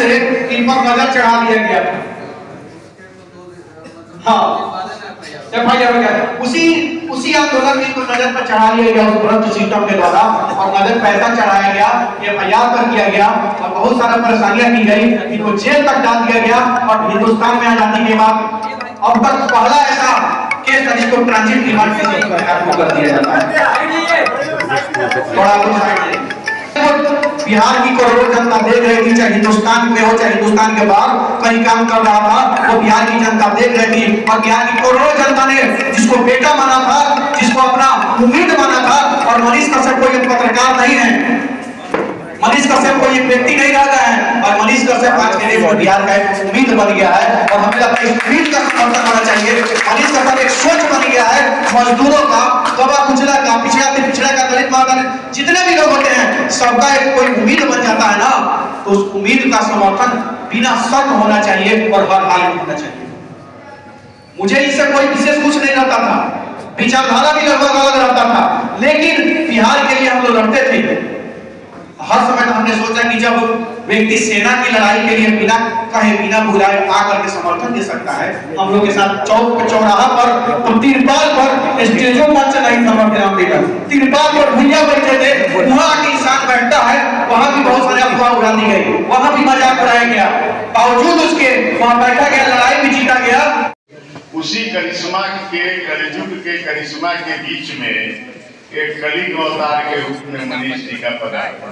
से इन पर नजर चढ़ा दिया गया था। हाँ, FIR हो गया। उसी आंदोलन में इनको नजर पर चढ़ा लिया गया उस भ्रष्ट सिस्टम के द्वारा, और नजर पैसा चढ़ाया गया, FIR पर किया गया, और बहुत सारा परेशानियां की गई, इनको जेल तक डाल दिया गया। और हिंदुस्तान में आजादी के बाद अब तक पहला ऐसा केस था जिसको ट्रांजिट रिमांड के कर दिया जाता है। बिहार की करोड़ों जनता देख रही थी, चाहे हिंदुस्तान में हो चाहे हिंदुस्तान के बाहर कहीं काम कर रहा था, वो बिहार की जनता देख रही थी। और बिहार की करोड़ों जनता ने जिसको बेटा माना था, जिसको अपना उम्मीद माना था, और मनीष कश्यप कोई पत्रकार नहीं है, मनीष कश्यप कोई एक व्यक्ति नहीं रह गया है, और मनीष कश्यप आज के लिए बिहार का एक उम्मीद बन गया है। और हमें अपनी इस उम्मीद का समर्थन होना चाहिए। मनीष कश्यप एक सोच बन गया है मजदूरों का, दबा कुचला का, पिछड़ा से पिछड़ा का, दलित माता, जितने भी लोग होते हैं, सबका एक कोई उम्मीद बन जाता है ना, तो उस उम्मीद का समर्थन बिना शर्त होना चाहिए और हर हाल में होना चाहिए। मुझे इससे कोई विशेष कुछ नहीं रहता था, विचारधारा भी लगभग अलग रहता था, लेकिन बिहार के लिए हम लोग लड़ते थे। हर समय हमने सोचा कि जब व्यक्ति सेना की लड़ाई के लिए बिना कहे बिना बुलाए आकर के समर्थन दे सकता है, हम लोग के साथ चौक पे चौराहा पर, तो तिरपाल पर, स्टेजों पर नहीं था, तिरपाल पर भैया बैठे थे, वहां के इंसान बैठता है, वहां भी बहुत सारे अफवाह उड़ा दी गई, वहां भी मजाक उड़ाया गया, बावजूद उसके वहां बैठा गया, लड़ाई भी जीता गया। उसी करिश्मा के, कलयुग के करिश्मा के बीच में एक कलिंग अवतार के रूप में मनीष जी का पदार्पण।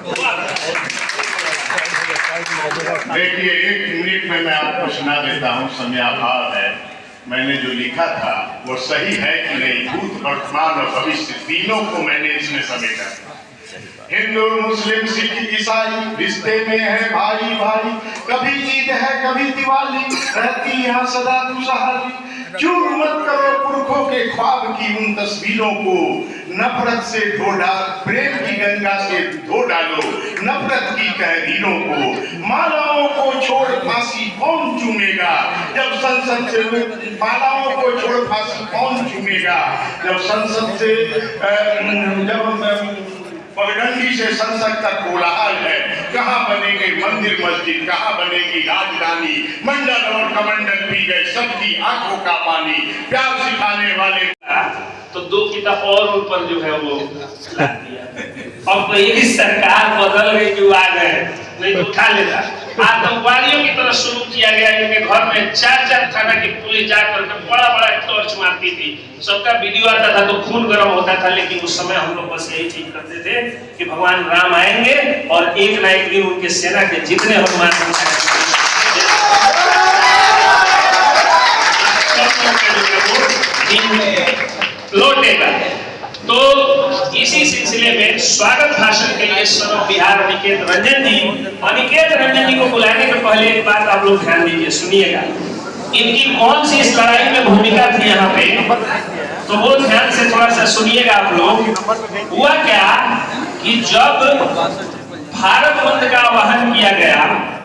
देखिए, 1 मिनट में मैं आपको सुना देता हूँ, समयाभाव है। मैंने जो लिखा था वो सही है कि नहीं, भूत, वर्तमान और भविष्य तीनों को मैंने इसमें समेटा। हिंदू, मुस्लिम, सिख, ईसाई रिश्ते में है भाई भाई, कभी ईद है कभी दिवाली, रहती यहाँ सदा खुशहाली। चूर मत करो पुरखों के ख्वाब की उन तस्वीरों को, नफरत से धो डाल, प्रेम की गंगा से धो डालो नफरत की तहरीरों को। मालाओं को छोड़ फांसी कौन चूमेगा जब संसद से, मालाओं को छोड़ फांसी कौन चूमेगा जब संसद से, जब पगडंडी से संसद तक कोलाहल है। कहाँ बनेंगे मंदिर मस्जिद, कहाँ बनेगी राजधानी, मंडल और कमंडल पी गए सबकी आंखों का पानी, प्यार सिखाने वाले। तो 2 किताब और ऊपर जो है वो ला दिया। अब तो यही सरकार बदल गई जो आ गए, नहीं तो उठा लेता। आतंकवादियों की तरह शुरू किया गया, इनके घर में 4 थाना की पुलिस जाकर के बड़ा टॉर्च मारती थी, सबका वीडियो आता था तो खून गर्म होता था। लेकिन उस समय हम लोग बस यही चीज करते थे कि भगवान राम आएंगे और एक ना एक दिन उनके सेना के जितने हनुमान लौटेगा। तो इसी सिलसिले में स्वागत भाषण के लिए सर्व बिहार अनिकेत रंजन जी को बुलाने के पहले एक बात आप लोग ध्यान दीजिए, सुनिएगा। इनकी कौन सी इस लड़ाई में भूमिका थी यहाँ पे, तो वो ध्यान से थोड़ा सा सुनिएगा आप लोग। हुआ क्या कि जब भारत बंद का आह्वान किया गया